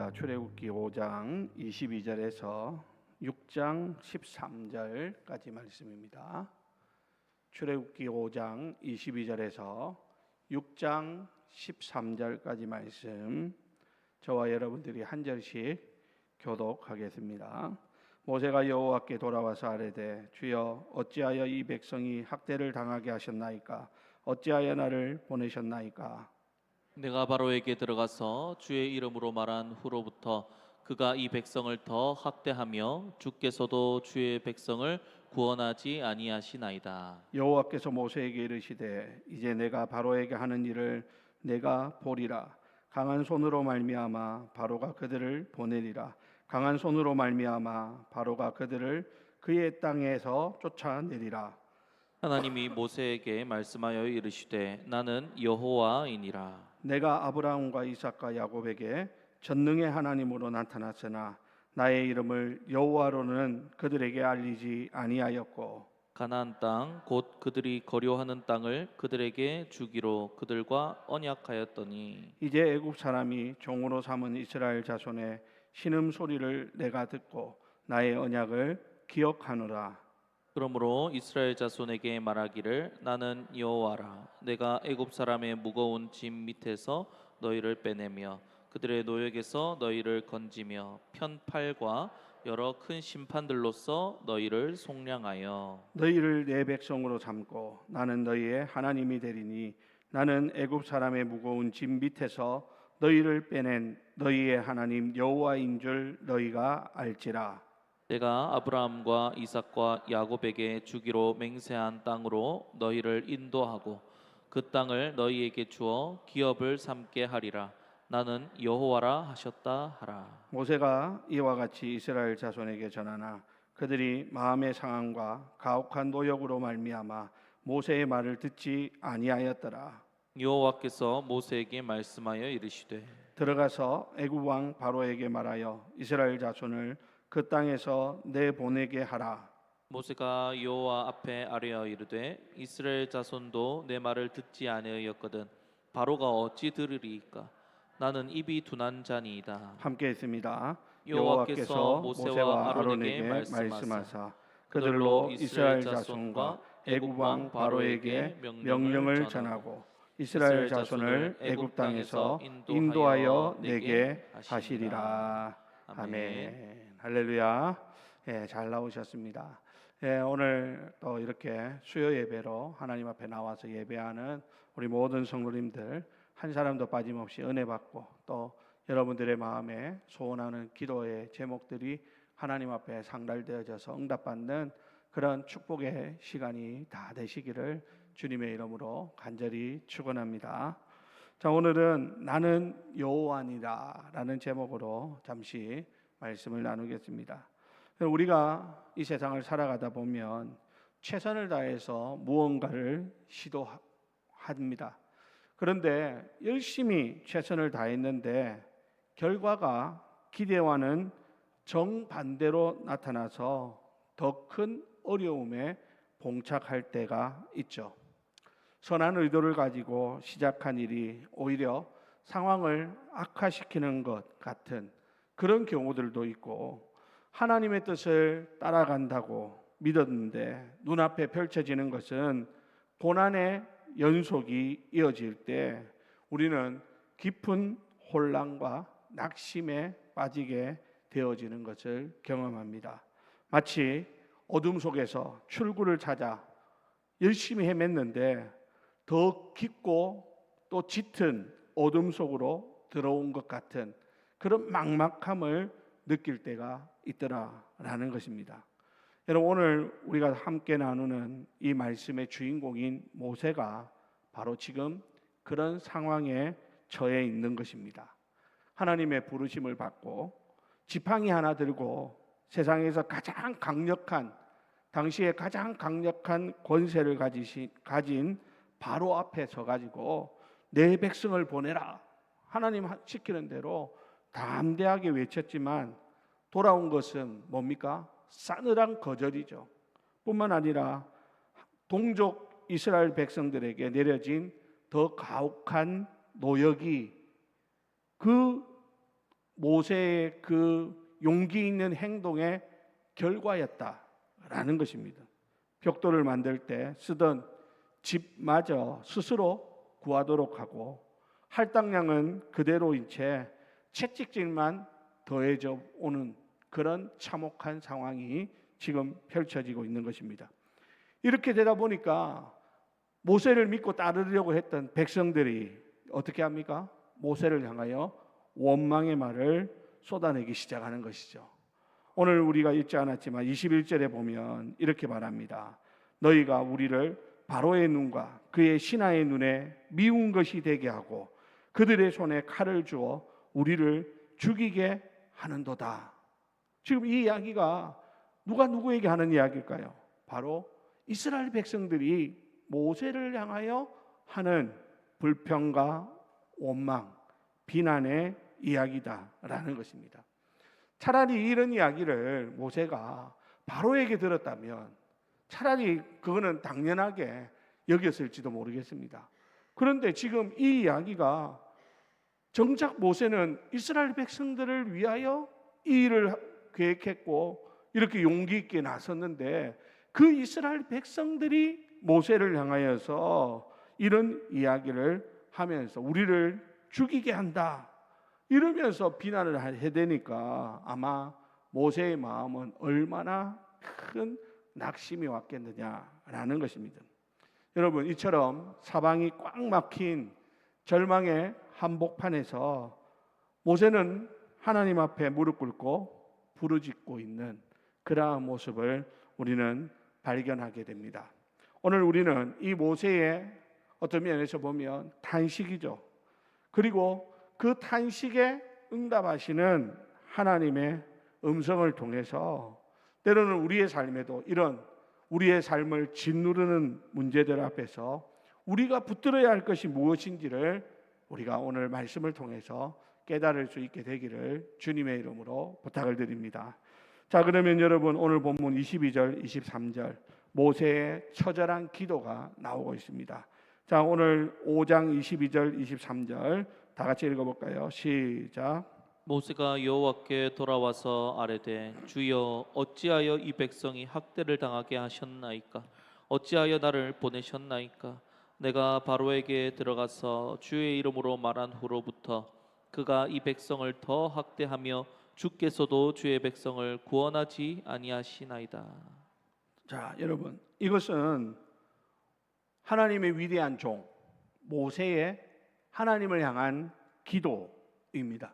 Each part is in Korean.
말씀입니다. 출애굽기 5장 22절에서 6장 13절까지 말씀입니다. 출애굽기 5장 22절에서 6장 13절까지 말씀, 저와 여러분들이 한 절씩 교독하겠습니다. 모세가 여호와께 돌아와서 아뢰되, 주여 어찌하여 이 백성이 학대를 당하게 하셨나이까? 어찌하여 나를 보내셨나이까? 내가 바로에게 들어가서 주의 이름으로 말한 후로부터 그가 이 백성을 더 학대하며 주께서도 주의 백성을 구원하지 아니하시나이다. 여호와께서 모세에게 이르시되, 이제 내가 바로에게 하는 일을 내가 보리라. 강한 손으로 말미암아 바로가 그들을 보내리라. 강한 손으로 말미암아 바로가 그들을 그의 땅에서 쫓아내리라. 하나님이 모세에게 말씀하여 이르시되, 나는 여호와이니라. 내가 아브라함과 이삭과 야곱에게 전능의 하나님으로 나타났으나 나의 이름을 여호와로는 그들에게 알리지 아니하였고, 가나안 땅 곧 그들이 거류하는 땅을 그들에게 주기로 그들과 언약하였더니, 이제 애굽 사람이 종으로 삼은 이스라엘 자손의 신음 소리를 내가 듣고 나의 언약을 기억하노라. 그러므로 이스라엘 자손에게 말하기를, 나는 여호와라. 내가 애굽 사람의 무거운 짐 밑에서 너희를 빼내며 그들의 노역에서 너희를 건지며 편팔과 여러 큰 심판들로서 너희를 속량하여 너희를 내 백성으로 삼고 나는 너희의 하나님이 되리니, 나는 애굽 사람의 무거운 짐 밑에서 너희를 빼낸 너희의 하나님 여호와인 줄 너희가 알지라. 내가 아브라함과 이삭과 야곱에게 주기로 맹세한 땅으로 너희를 인도하고 그 땅을 너희에게 주어 기업을 삼게 하리라. 나는 여호와라 하셨다 하라. 모세가 이와 같이 이스라엘 자손에게 전하나 그들이 마음의 상함과 가혹한 노역으로 말미암아 모세의 말을 듣지 아니하였더라. 여호와께서 모세에게 말씀하여 이르시되, 들어가서 애굽 왕 바로에게 말하여 이스라엘 자손을 그 땅에서 내보내게 하라. 모세가 여호와 앞에 아뢰어 이르되, 이스라엘 자손도 내 말을 듣지 아니하였거든 바로가 어찌 들으리이까? 나는 입이 둔한 자니이다. 함께 했습니다. 여호와께서 모세와 아론에게 말씀하사 그들로 이스라엘 자손과 애굽 왕 바로에게 명령을 전하고 이스라엘 자손을 애굽 땅에서 인도하여 내게 하시리라. 아멘. 할렐루야. 잘 나오셨습니다. 오늘 또 이렇게 수요 예배로 하나님 앞에 나와서 예배하는 우리 모든 성도님들 한 사람도 빠짐없이 은혜 받고, 또 여러분들의 마음에 소원하는 기도의 제목들이 하나님 앞에 상달되어져서 응답받는 그런 축복의 시간이 다 되시기를 주님의 이름으로 간절히 축원합니다. 자, 오늘은 나는 여호와니라 라는 제목으로 잠시 말씀을 나누겠습니다. 우리가 이 세상을 살아가다 보면 최선을 다해서 무언가를 시도합니다. 그런데 열심히 최선을 다했는데 결과가 기대와는 정반대로 나타나서 더 큰 어려움에 봉착할 때가 있죠. 선한 의도를 가지고 시작한 일이 오히려 상황을 악화시키는 것 같은 그런 경우들도 있고, 하나님의 뜻을 따라간다고 믿었는데 눈앞에 펼쳐지는 것은 고난의 연속이 이어질 때 우리는 깊은 혼란과 낙심에 빠지게 되어지는 것을 경험합니다. 마치 어둠 속에서 출구를 찾아 열심히 헤맸는데 더 깊고 또 짙은 어둠 속으로 들어온 것 같은 그런 막막함을 느낄 때가 있더라라는 것입니다. 여러분, 오늘 우리가 함께 나누는 이 말씀의 주인공인 모세가 바로 지금 그런 상황에 처해 있는 것입니다. 하나님의 부르심을 받고 지팡이 하나 들고 세상에서 가장 강력한, 당시에 가장 강력한 권세를 가진 바로 앞에 서가지고 내 백성을 보내라, 하나님 시키는 대로 담대하게 외쳤지만 돌아온 것은 뭡니까? 싸늘한 거절이죠. 뿐만 아니라 동족 이스라엘 백성들에게 내려진 더 가혹한 노역이 그 모세의 그 용기 있는 행동의 결과였다라는 것입니다. 벽돌을 만들 때 쓰던 집마저 스스로 구하도록 하고 할당량은 그대로인 채 채찍질만 더해져 오는 그런 참혹한 상황이 지금 펼쳐지고 있는 것입니다. 이렇게 되다 보니까 모세를 믿고 따르려고 했던 백성들이 어떻게 합니까? 모세를 향하여 원망의 말을 쏟아내기 시작하는 것이죠. 오늘 우리가 읽지 않았지만 21절에 보면 이렇게 말합니다. 너희가 우리를 바로의 눈과 그의 신하의 눈에 미운 것이 되게 하고 그들의 손에 칼을 주어 우리를 죽이게 하는도다. 지금 이 이야기가 누가 누구에게 하는 이야기일까요? 바로 이스라엘 백성들이 모세를 향하여 하는 불평과 원망, 비난의 이야기다라는 것입니다. 차라리 이런 이야기를 모세가 바로에게 들었다면 차라리 그거는 당연하게 여겼을지도 모르겠습니다. 그런데 지금 이 이야기가 정작 모세는 이스라엘 백성들을 위하여 이 일을 계획했고 이렇게 용기 있게 나섰는데 그 이스라엘 백성들이 모세를 향하여서 이런 이야기를 하면서 우리를 죽이게 한다 이러면서 비난을 해대니까 아마 모세의 마음은 얼마나 큰 낙심이 왔겠느냐라는 것입니다. 여러분, 이처럼 사방이 꽉 막힌 절망의 한복판에서 모세는 하나님 앞에 무릎 꿇고 부르짖고 있는 그러한 모습을 우리는 발견하게 됩니다. 오늘 우리는 이 모세의 어떤 면에서 보면 탄식이죠. 그리고 그 탄식에 응답하시는 하나님의 음성을 통해서 때로는 우리의 삶에도 이런 우리의 삶을 짓누르는 문제들 앞에서 우리가 붙들어야 할 것이 무엇인지를 우리가 오늘 말씀을 통해서 깨달을 수 있게 되기를 주님의 이름으로 부탁을 드립니다. 자, 그러면 여러분 오늘 본문 22절, 23절 모세의 처절한 기도가 나오고 있습니다. 자, 오늘 5장 22절, 23절 다 같이 읽어볼까요? 시작. 모세가 여호와께 돌아와서 아뢰되 주여 어찌하여 이 백성이 학대를 당하게 하셨나이까? 어찌하여 나를 보내셨나이까? 내가 바로에게 들어가서 주의 이름으로 말한 후로부터 그가 이 백성을 더 학대하며 주께서도 주의 백성을 구원하지 아니하시나이다. 자, 여러분 이것은 하나님의 위대한 종 모세의 하나님을 향한 기도입니다.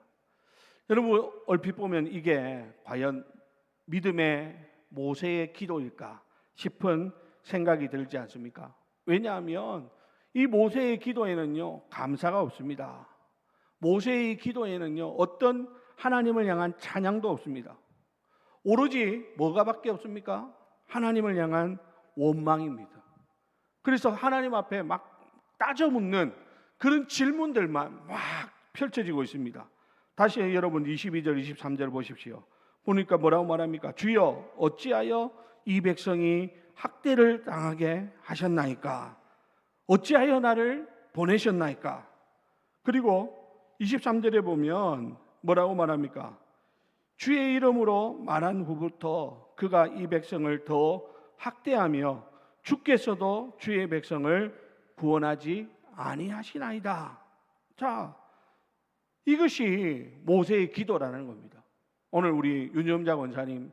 여러분 얼핏 보면 이게 과연 믿음의 모세의 기도일까 싶은 생각이 들지 않습니까? 왜냐하면 이 모세의 기도에는요 감사가 없습니다. 모세의 기도에는요 어떤 하나님을 향한 찬양도 없습니다. 오로지 뭐가 밖에 없습니까? 하나님을 향한 원망입니다. 그래서 하나님 앞에 막 따져 묻는 그런 질문들만 막 펼쳐지고 있습니다. 다시 여러분 22절 23절 보십시오. 보니까 뭐라고 말합니까? 주여 어찌하여 이 백성이 학대를 당하게 하셨나이까? 어찌하여 나를 보내셨나이까? 그리고 23절에 보면 뭐라고 말합니까? 주의 이름으로 말한 후부터 그가 이 백성을 더 학대하며 주께서도 주의 백성을 구원하지 아니하시나이다. 자, 이것이 모세의 기도라는 겁니다. 오늘 우리 윤영자 권사님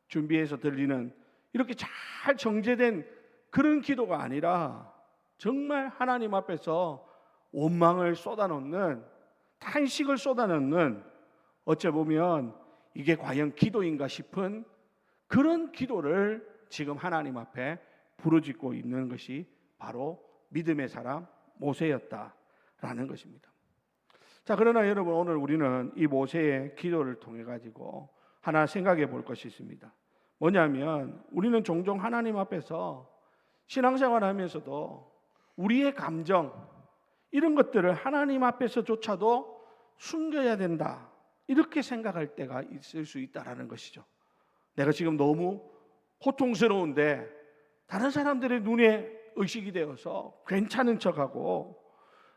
준비해서 들리는 이렇게 잘 정제된 그런 기도가 아니라 정말 하나님 앞에서 원망을 쏟아놓는 탄식을 쏟아놓는 어째 보면 이게 과연 기도인가 싶은 그런 기도를 지금 하나님 앞에 부르짖고 있는 것이 바로 믿음의 사람 모세였다라는 것입니다. 자, 그러나 여러분 오늘 우리는 이 모세의 기도를 통해 가지고 하나 생각해 볼 것이 있습니다. 뭐냐면 우리는 종종 하나님 앞에서 신앙생활하면서도 우리의 감정 이런 것들을 하나님 앞에서조차도 숨겨야 된다 이렇게 생각할 때가 있을 수 있다라는 것이죠. 내가 지금 너무 고통스러운데 다른 사람들의 눈에 의식이 되어서 괜찮은 척하고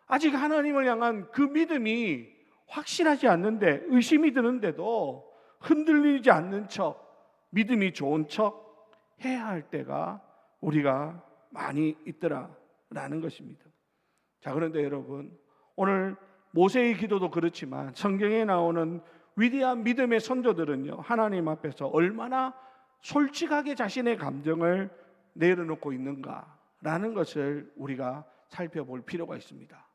아직 하나님을 향한 그 믿음이 확신하지 않는데, 의심이 드는데도 흔들리지 않는 척, 믿음이 좋은 척 해야 할 때가 우리가 많이 있더라라는 것입니다. 자, 그런데 여러분, 오늘 모세의 기도도 그렇지만 성경에 나오는 위대한 믿음의 선조들은요, 하나님 앞에서 얼마나 솔직하게 자신의 감정을 내려놓고 있는가라는 것을 우리가 살펴볼 필요가 있습니다.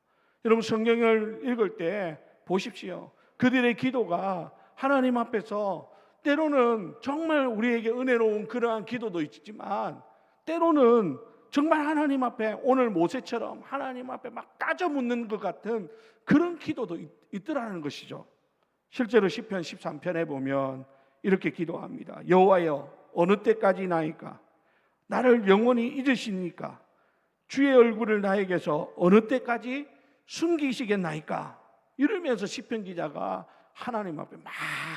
여러분, 성경을 읽을 때 보십시오. 그들의 기도가 하나님 앞에서 때로는 정말 우리에게 은혜로운 그러한 기도도 있지만, 때로는 정말 하나님 앞에 오늘 모세처럼 하나님 앞에 막 따져 묻는 것 같은 그런 기도도 있더라는 것이죠. 실제로 시편 13편에 보면 이렇게 기도합니다. 여호와여, 어느 때까지나이까? 나를 영원히 잊으시니까? 주의 얼굴을 나에게서 어느 때까지 숨기시겠나이까? 이러면서 시편 기자가 하나님 앞에 막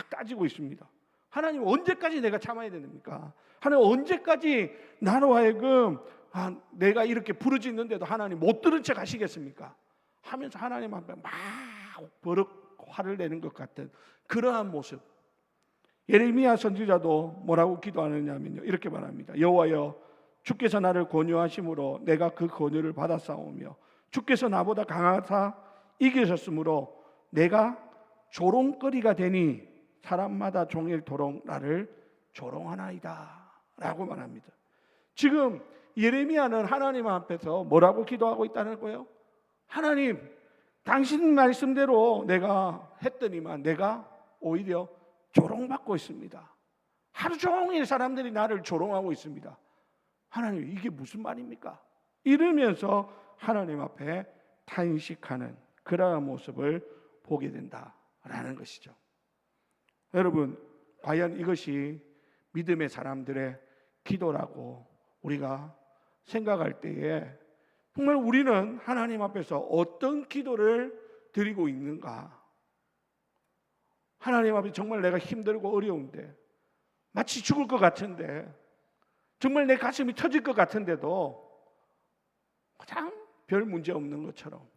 따지고 있습니다. 하나님, 언제까지 내가 참아야 됩니까? 하나님, 언제까지 나로 하여금 내가 이렇게 부르짖는데도 하나님 못 들은 척 하시겠습니까? 하면서 하나님 앞에 막 버럭 화를 내는 것 같은 그러한 모습. 예레미야 선지자도 뭐라고 기도하느냐면요, 이렇게 말합니다. 여호와여, 주께서 나를 권유하심으로 내가 그 권유를 받았사오며 주께서 나보다 강하사 이기셨으므로 내가 조롱거리가 되니 사람마다 종일토록 나를 조롱하나이다 라고 말합니다. 지금 예레미야는 하나님 앞에서 뭐라고 기도하고 있다는 거예요? 하나님, 당신 말씀대로 내가 했더니만 내가 오히려 조롱받고 있습니다. 하루 종일 사람들이 나를 조롱하고 있습니다. 하나님, 이게 무슨 말입니까? 이러면서 하나님 앞에 탄식하는 그러한 모습을 보게 된다라는 것이죠. 여러분, 과연 이것이 믿음의 사람들의 기도라고 우리가 생각할 때에 정말 우리는 하나님 앞에서 어떤 기도를 드리고 있는가? 하나님 앞에 정말 내가 힘들고 어려운데, 마치 죽을 것 같은데, 정말 내 가슴이 터질 것 같은데도 가장 별 문제 없는 것처럼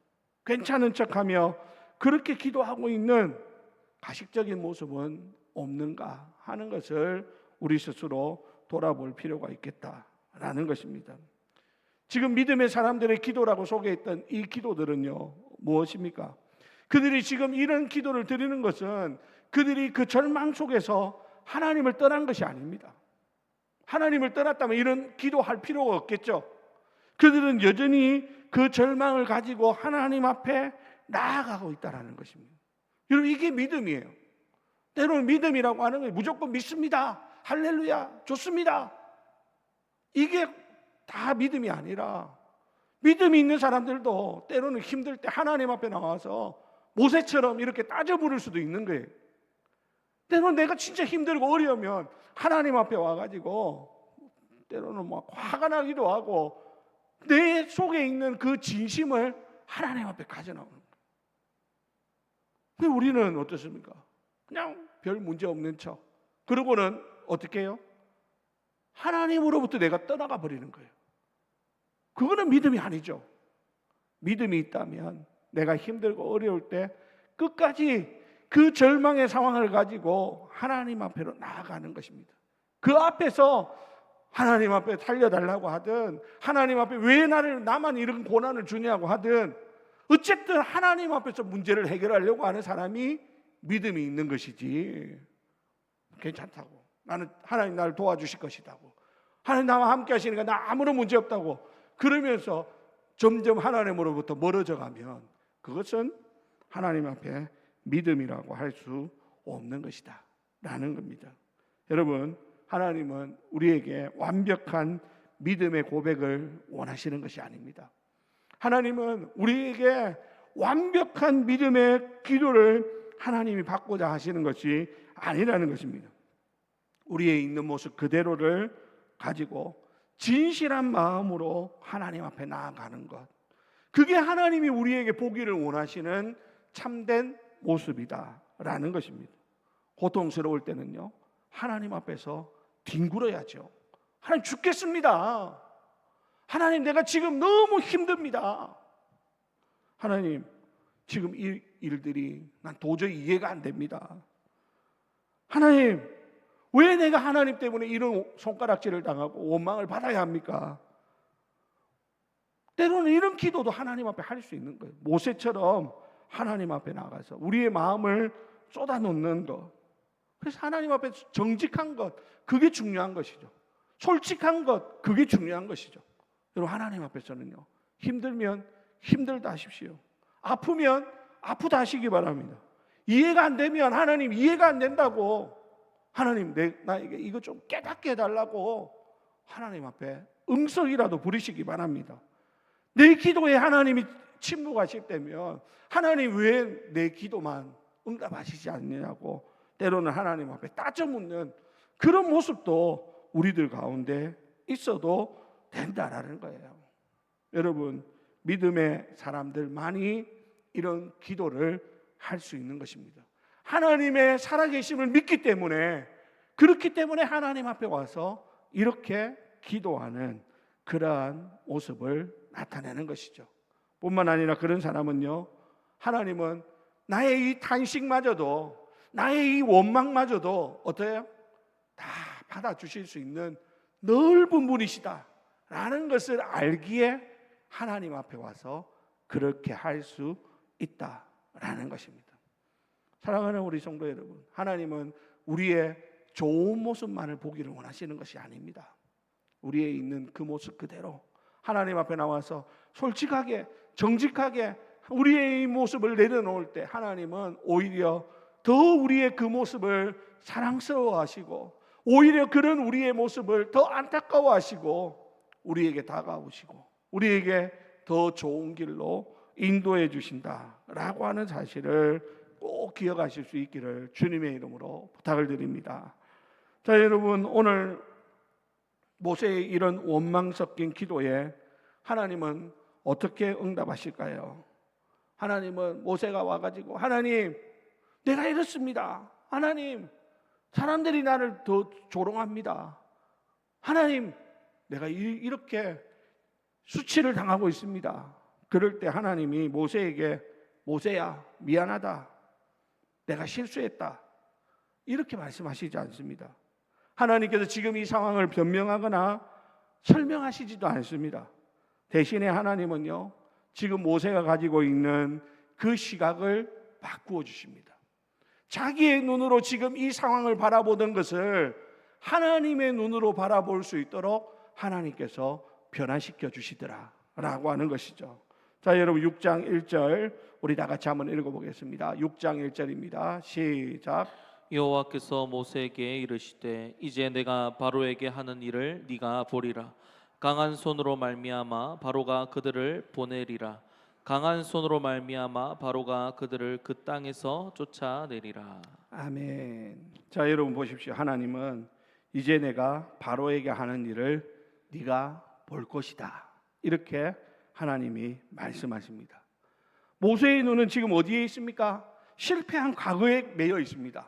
괜찮은 척하며 그렇게 기도하고 있는 가식적인 모습은 없는가 하는 것을 우리 스스로 돌아볼 필요가 있겠다라는 것입니다. 지금 믿음의 사람들의 기도라고 소개했던 이 기도들은요, 무엇입니까? 그들이 지금 이런 기도를 드리는 것은 그들이 그 절망 속에서 하나님을 떠난 것이 아닙니다. 하나님을 떠났다면 이런 기도할 필요가 없겠죠. 그들은 여전히 그 절망을 가지고 하나님 앞에 나아가고 있다는 것입니다. 여러분, 이게 믿음이에요. 때로는 믿음이라고 하는 건 무조건 믿습니다, 할렐루야, 좋습니다, 이게 다 믿음이 아니라, 믿음이 있는 사람들도 때로는 힘들 때 하나님 앞에 나와서 모세처럼 이렇게 따져 부를 수도 있는 거예요. 때로는 내가 진짜 힘들고 어려우면 하나님 앞에 와가지고 때로는 막 화가 나기도 하고 내 속에 있는 그 진심을 하나님 앞에 가져나오는 거예요. 근데 우리는 어떻습니까? 그냥 별 문제 없는 척, 그러고는 어떻게 해요? 하나님으로부터 내가 떠나가 버리는 거예요. 그거는 믿음이 아니죠. 믿음이 있다면 내가 힘들고 어려울 때 끝까지 그 절망의 상황을 가지고 하나님 앞으로 나아가는 것입니다. 그 앞에서 하나님 앞에 살려달라고 하든, 하나님 앞에 왜 나만 이런 고난을 주냐고 하든, 어쨌든 하나님 앞에서 문제를 해결하려고 하는 사람이 믿음이 있는 것이지, 괜찮다고, 나는 하나님 나를 도와주실 것이라고, 하나님 나와 함께 하시니까 나 아무런 문제 없다고 그러면서 점점 하나님으로부터 멀어져 가면 그것은 하나님 앞에 믿음이라고 할 수 없는 것이다 라는 겁니다. 여러분, 하나님은 우리에게 완벽한 믿음의 고백을 원하시는 것이 아닙니다. 하나님은 우리에게 완벽한 믿음의 기도를 하나님이 받고자 하시는 것이 아니라는 것입니다. 우리의 있는 모습 그대로를 가지고 진실한 마음으로 하나님 앞에 나아가는 것, 그게 하나님이 우리에게 보기를 원하시는 참된 모습이다라는 것입니다. 고통스러울 때는요, 하나님 앞에서 뒹굴어야죠. 하나님, 죽겠습니다. 하나님, 내가 지금 너무 힘듭니다. 하나님, 지금 이 일들이 난 도저히 이해가 안 됩니다. 하나님, 왜 내가 하나님 때문에 이런 손가락질을 당하고 원망을 받아야 합니까? 때로는 이런 기도도 하나님 앞에 할 수 있는 거예요. 모세처럼 하나님 앞에 나가서 우리의 마음을 쏟아놓는 것. 그래서 하나님 앞에 정직한 것, 그게 중요한 것이죠. 솔직한 것, 그게 중요한 것이죠. 여러분, 하나님 앞에서는요, 힘들면 힘들다 하십시오. 아프면 아프다 하시기 바랍니다. 이해가 안 되면 하나님 이해가 안 된다고, 하나님 나에게 이거 좀 깨닫게 해달라고 하나님 앞에 응석이라도 부리시기 바랍니다. 내 기도에 하나님이 침묵하실 때면 하나님 왜 내 기도만 응답하시지 않느냐고 때로는 하나님 앞에 따져 묻는 그런 모습도 우리들 가운데 있어도 된다라는 거예요. 여러분, 믿음의 사람들만이 이런 기도를 할 수 있는 것입니다. 하나님의 살아계심을 믿기 때문에, 그렇기 때문에 하나님 앞에 와서 이렇게 기도하는 그러한 모습을 나타내는 것이죠. 뿐만 아니라 그런 사람은요, 하나님은 나의 이 탄식마저도, 나의 이 원망마저도 어때요? 다 받아주실 수 있는 넓은 분이시다 라는 것을 알기에 하나님 앞에 와서 그렇게 할 수 있다라는 것입니다. 사랑하는 우리 성도 여러분, 하나님은 우리의 좋은 모습만을 보기를 원하시는 것이 아닙니다. 우리의 있는 그 모습 그대로 하나님 앞에 나와서 솔직하게 정직하게 우리의 이 모습을 내려놓을 때 하나님은 오히려 더 우리의 그 모습을 사랑스러워하시고, 오히려 그런 우리의 모습을 더 안타까워하시고 우리에게 다가오시고 우리에게 더 좋은 길로 인도해 주신다라고 하는 사실을 꼭 기억하실 수 있기를 주님의 이름으로 부탁을 드립니다. 자, 여러분, 오늘 모세의 이런 원망 섞인 기도에 하나님은 어떻게 응답하실까요? 하나님은 모세가 와가지고, 하나님, 내가 이렇습니다. 하나님, 사람들이 나를 더 조롱합니다. 하나님, 내가 이렇게 수치를 당하고 있습니다. 그럴 때 하나님이 모세에게, 모세야, 미안하다, 내가 실수했다, 이렇게 말씀하시지 않습니다. 하나님께서 지금 이 상황을 변명하거나 설명하시지도 않습니다. 대신에 하나님은요, 지금 모세가 가지고 있는 그 시각을 바꾸어 주십니다. 자기의 눈으로 지금 이 상황을 바라보던 것을 하나님의 눈으로 바라볼 수 있도록 하나님께서 변화시켜 주시더라라고 하는 것이죠. 자, 여러분, 6장 1절 우리 다 같이 한번 읽어보겠습니다. 6장 1절입니다. 시작. 여호와께서 모세에게 이르시되 이제 내가 바로에게 하는 일을 네가 보리라. 강한 손으로 말미암아 바로가 그들을 보내리라. 강한 손으로 말미암아 바로가 그들을 그 땅에서 쫓아내리라. 아멘. 자, 여러분 보십시오. 하나님은 이제 내가 바로에게 하는 일을 네가 볼 것이다, 이렇게 하나님이 말씀하십니다. 모세의 눈은 지금 어디에 있습니까? 실패한 과거에 매여 있습니다.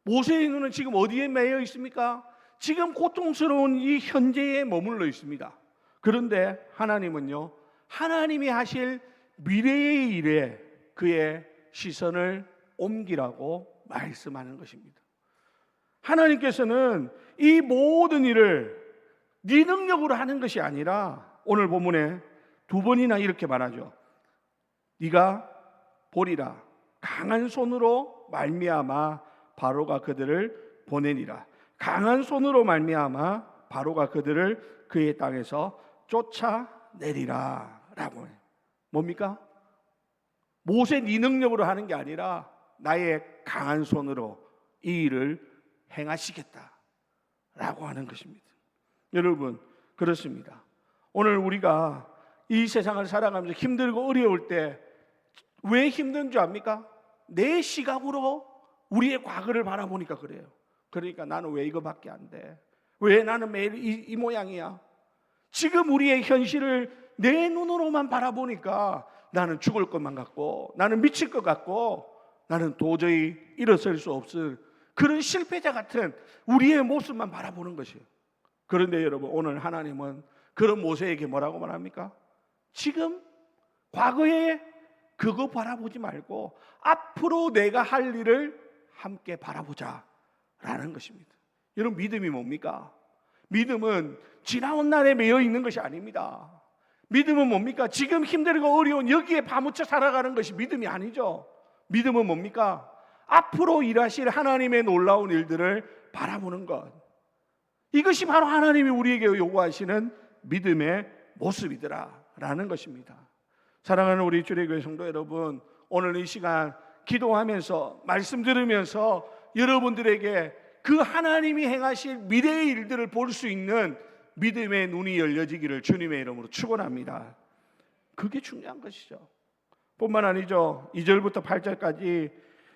모세의 눈은 지금 어디에 매여 있습니까? 지금 고통스러운 이 현재에 머물러 있습니다. 그런데 하나님은요, 하나님이 하실 미래의 일에 그의 시선을 옮기라고 말씀하는 것입니다. 하나님께서는 이 모든 일을 네 능력으로 하는 것이 아니라, 오늘 본문에 두 번이나 이렇게 말하죠. 네가 보리라. 강한 손으로 말미암아 바로가 그들을 보내니라. 강한 손으로 말미암아 바로가 그들을 그의 땅에서 쫓아내리라 라고 해요. 뭡니까? 모세 네 능력으로 하는 게 아니라 나의 강한 손으로 이 일을 행하시겠다 라고 하는 것입니다. 여러분, 그렇습니다. 오늘 우리가 이 세상을 살아가면서 힘들고 어려울 때 왜 힘든 줄 압니까? 내 시각으로 우리의 과거를 바라보니까 그래요. 그러니까 나는 왜 이거밖에 안 돼? 왜 나는 매일 이 모양이야? 지금 우리의 현실을 내 눈으로만 바라보니까 나는 죽을 것만 같고, 나는 미칠 것 같고, 나는 도저히 일어설 수 없을 그런 실패자 같은 우리의 모습만 바라보는 것이에요. 그런데 여러분, 오늘 하나님은 그런 모세에게 뭐라고 말합니까? 지금 과거에 그거 바라보지 말고 앞으로 내가 할 일을 함께 바라보자라는 것입니다. 여러분, 믿음이 뭡니까? 믿음은 지나온 날에 매여 있는 것이 아닙니다. 믿음은 뭡니까? 지금 힘들고 어려운 여기에 파묻혀 살아가는 것이 믿음이 아니죠. 믿음은 뭡니까? 앞으로 일하실 하나님의 놀라운 일들을 바라보는 것. 이것이 바로 하나님이 우리에게 요구하시는 믿음의 모습이더라라는 것입니다. 사랑하는 우리 주례교회 성도 여러분, 오늘 이 시간 기도하면서 말씀 들으면서 여러분들에게 그 하나님이 행하실 미래의 일들을 볼 수 있는 믿음의 눈이 열려지기를 주님의 이름으로 축원합니다. 그게 중요한 것이죠. 뿐만 아니죠. 2절부터 8절까지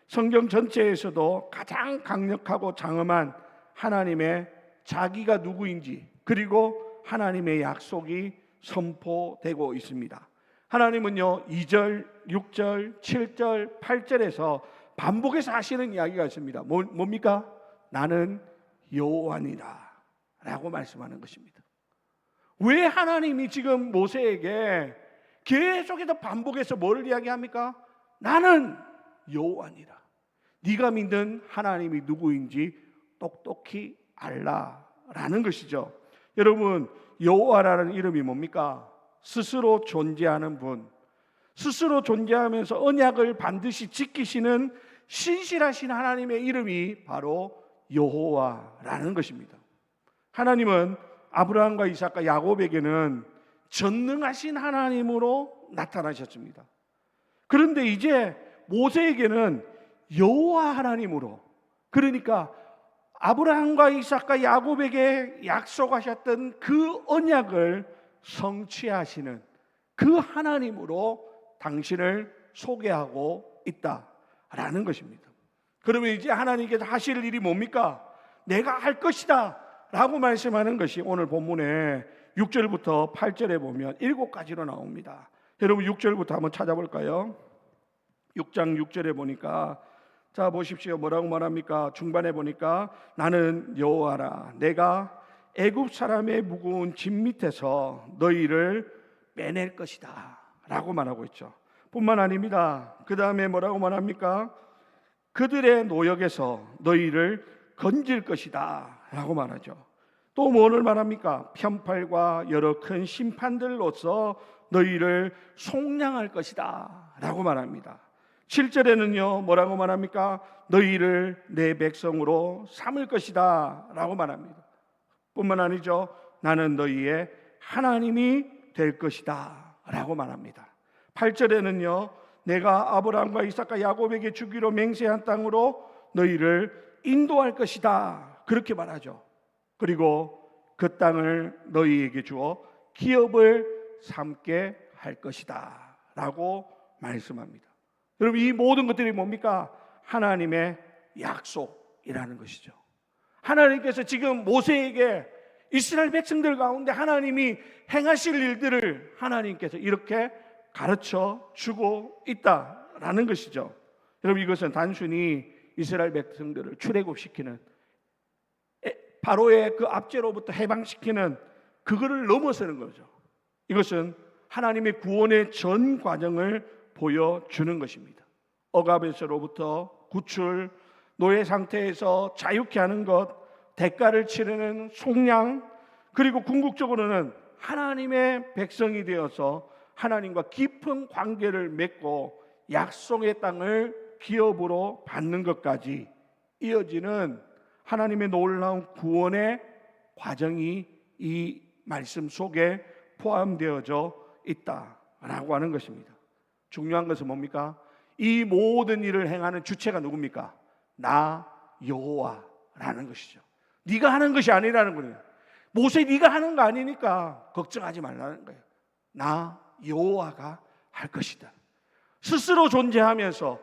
성경 전체에서도 가장 강력하고 장엄한 하나님의 자기가 누구인지, 그리고 하나님의 약속이 선포되고 있습니다. 하나님은요 2절, 6절, 7절, 8절에서 반복해서 하시는 이야기가 있습니다. 뭡니까? 나는 여호와니라 라고 말씀하는 것입니다. 왜 하나님이 지금 모세에게 계속해서 반복해서 뭘 이야기합니까? 나는 여호와니라. 네가 믿는 하나님이 누구인지 똑똑히 알라라는 것이죠. 여러분, 여호와라는 이름이 뭡니까? 스스로 존재하는 분, 스스로 존재하면서 언약을 반드시 지키시는 신실하신 하나님의 이름이 바로 여호와라는 것입니다. 하나님은 아브라함과 이삭과 야곱에게는 전능하신 하나님으로 나타나셨습니다. 그런데 이제 모세에게는 여호와 하나님으로, 그러니까 아브라함과 이삭과 야곱에게 약속하셨던 그 언약을 성취하시는 그 하나님으로 당신을 소개하고 있다라는 것입니다. 그러면 이제 하나님께서 하실 일이 뭡니까? 내가 할 것이다 라고 말씀하는 것이 오늘 본문에 6절부터 8절에 보면 7가지로 나옵니다. 여러분 6절부터 한번 찾아볼까요? 6장 6절에 보니까, 자 보십시오. 뭐라고 말합니까? 중반에 보니까 나는 여호와라, 내가 애굽 사람의 무거운 짐 밑에서 너희를 빼낼 것이다 라고 말하고 있죠. 뿐만 아닙니다. 그 다음에 뭐라고 말합니까? 그들의 노역에서 너희를 건질 것이다 라고 말하죠. 또 뭐를 말합니까? 편팔과 여러 큰 심판들로서 너희를 속량할 것이다 라고 말합니다. 7절에는요 뭐라고 말합니까? 너희를 내 백성으로 삼을 것이다 라고 말합니다. 뿐만 아니죠. 나는 너희의 하나님이 될 것이다 라고 말합니다. 8절에는요 내가 아브라함과 이삭과 야곱에게 주기로 맹세한 땅으로 너희를 인도할 것이다 그렇게 말하죠. 그리고 그 땅을 너희에게 주어 기업을 삼게 할 것이다 라고 말씀합니다. 여러분, 이 모든 것들이 뭡니까? 하나님의 약속이라는 것이죠. 하나님께서 지금 모세에게 이스라엘 백성들 가운데 하나님이 행하실 일들을 하나님께서 이렇게 가르쳐 주고 있다라는 것이죠. 여러분, 이것은 단순히 이스라엘 백성들을 출애굽시키는, 바로의 그 압제로부터 해방시키는 그거를 넘어서는 거죠. 이것은 하나님의 구원의 전 과정을 보여주는 것입니다. 억압에서로부터 구출, 노예 상태에서 자유케 하는 것, 대가를 치르는 속량, 그리고 궁극적으로는 하나님의 백성이 되어서 하나님과 깊은 관계를 맺고 약속의 땅을 기업으로 받는 것까지 이어지는 하나님의 놀라운 구원의 과정이 이 말씀 속에 포함되어져 있다라고 하는 것입니다. 중요한 것은 뭡니까? 이 모든 일을 행하는 주체가 누굽니까? 나 여호와라는 것이죠. 네가 하는 것이 아니라는 거예요. 모세 네가 하는 거 아니니까 걱정하지 말라는 거예요. 나 여호와가 할 것이다. 스스로 존재하면서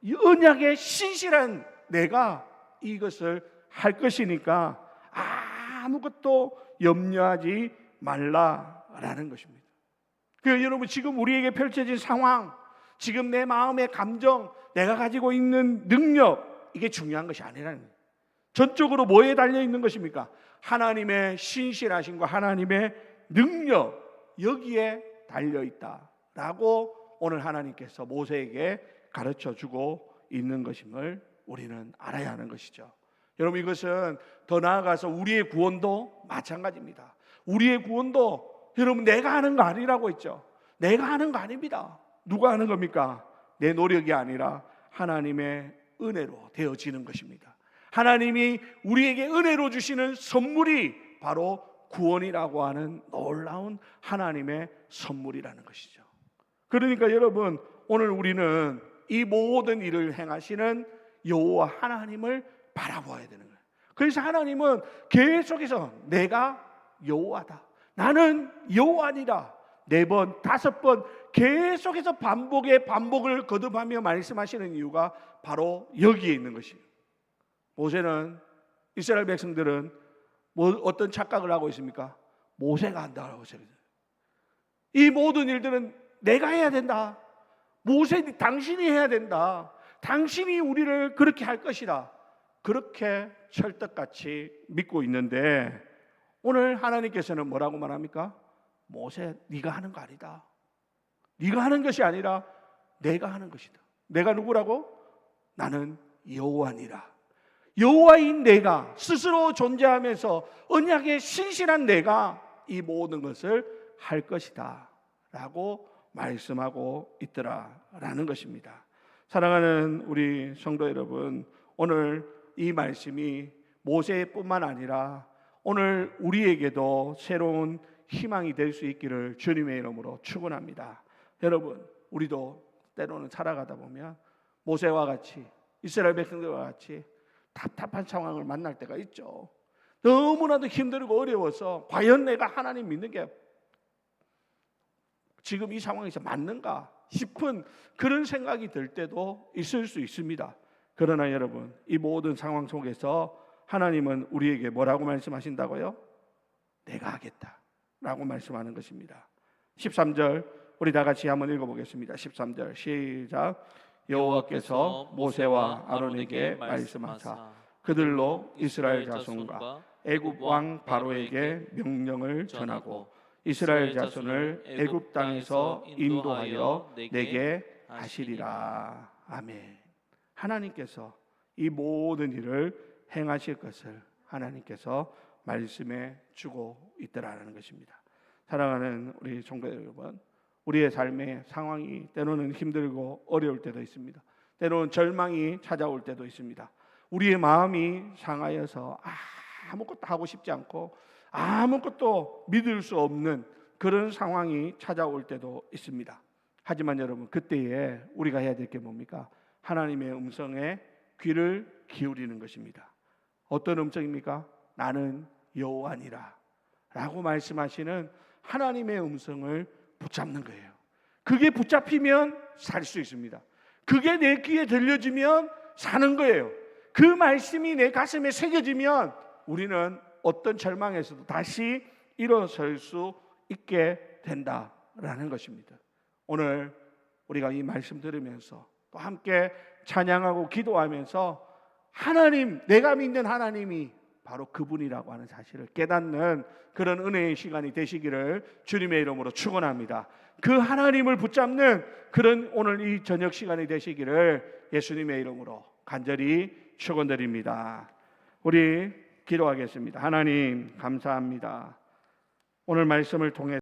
이 언약의 신실한 내가 이것을 할 것이니까 아무것도 염려하지 말라라는 것입니다. 그 여러분, 지금 우리에게 펼쳐진 상황, 지금 내 마음의 감정, 내가 가지고 있는 능력, 이게 중요한 것이 아니라는 거예요. 전적으로 뭐에 달려 있는 것입니까? 하나님의 신실하심과 하나님의 능력, 여기에 달려 있다라고 오늘 하나님께서 모세에게 가르쳐 주고 있는 것임을 우리는 알아야 하는 것이죠. 여러분, 이것은 더 나아가서 우리의 구원도 마찬가지입니다. 우리의 구원도 여러분 내가 하는 거 아니라고 했죠. 내가 하는 거 아닙니다. 누가 하는 겁니까? 내 노력이 아니라 하나님의 은혜로 되어지는 것입니다. 하나님이 우리에게 은혜로 주시는 선물이 바로 구원이라고 하는 놀라운 하나님의 선물이라는 것이죠. 그러니까 여러분, 오늘 우리는 이 모든 일을 행하시는 여호와 하나님을 바라보아야 되는 거예요. 그래서 하나님은 계속해서 내가 여호와다, 나는 여호와니라 4번, 5번 계속해서 반복을 거듭하며 말씀하시는 이유가 바로 여기에 있는 것이에요. 모세는, 이스라엘 백성들은 어떤 착각을 하고 있습니까? 모세가 한다고 생각해요. 이 모든 일들은 내가 해야 된다. 모세, 당신이 해야 된다. 당신이 우리를 그렇게 할 것이다. 그렇게 철떡같이 믿고 있는데 오늘 하나님께서는 뭐라고 말합니까? 모세, 네가 하는 거 아니다. 네가 하는 것이 아니라 내가 하는 것이다. 내가 누구라고? 나는 여호와니라. 여호와인 내가, 스스로 존재하면서 언약에 신실한 내가 이 모든 것을 할 것이다 라고 말씀하고 있더라라는 것입니다. 사랑하는 우리 성도 여러분, 오늘 이 말씀이 모세뿐만 아니라 오늘 우리에게도 새로운 희망이 될 수 있기를 주님의 이름으로 축원합니다. 여러분, 우리도 때로는 살아가다 보면 모세와 같이, 이스라엘 백성들과 같이 답답한 상황을 만날 때가 있죠. 너무나도 힘들고 어려워서 과연 내가 하나님 믿는 게 지금 이 상황에서 맞는가 싶은 그런 생각이 들 때도 있을 수 있습니다. 그러나 여러분, 이 모든 상황 속에서 하나님은 우리에게 뭐라고 말씀하신다고요? 내가 하겠다 라고 말씀하는 것입니다. 13절 우리 다 같이 한번 읽어보겠습니다. 13절 시작. 여호와께서 모세와 아론에게 말씀하사 그들로 이스라엘 자손과 애굽 왕 바로에게 명령을 전하고 이스라엘 자손을 애굽 땅에서 인도하여 내게 하시리라. 아멘. 하나님께서 이 모든 일을 행하실 것을 하나님께서 말씀해 주고 있더라는 것입니다. 사랑하는 우리 성도 여러분, 우리의 삶의 상황이 때로는 힘들고 어려울 때도 있습니다. 때로는 절망이 찾아올 때도 있습니다. 우리의 마음이 상하여서 아무것도 하고 싶지 않고 아무것도 믿을 수 없는 그런 상황이 찾아올 때도 있습니다. 하지만 여러분, 그때에 우리가 해야 될 게 뭡니까? 하나님의 음성에 귀를 기울이는 것입니다. 어떤 음성입니까? 나는 여호와니라 라고 말씀하시는 하나님의 음성을 붙잡는 거예요. 그게 붙잡히면 살 수 있습니다. 그게 내 귀에 들려지면 사는 거예요. 그 말씀이 내 가슴에 새겨지면 우리는 어떤 절망에서도 다시 일어설 수 있게 된다라는 것입니다. 오늘 우리가 이 말씀 들으면서 또 함께 찬양하고 기도하면서 하나님, 내가 믿는 하나님이 바로 그분이라고 하는 사실을 깨닫는 그런 은혜의 시간이 되시기를 주님의 이름으로 축원합니다. 그 하나님을 붙잡는 그런 오늘 이 저녁 시간이 되시기를 예수님의 이름으로 간절히 축원드립니다. 우리 기도하겠습니다. 하나님 감사합니다. 오늘 말씀을 통해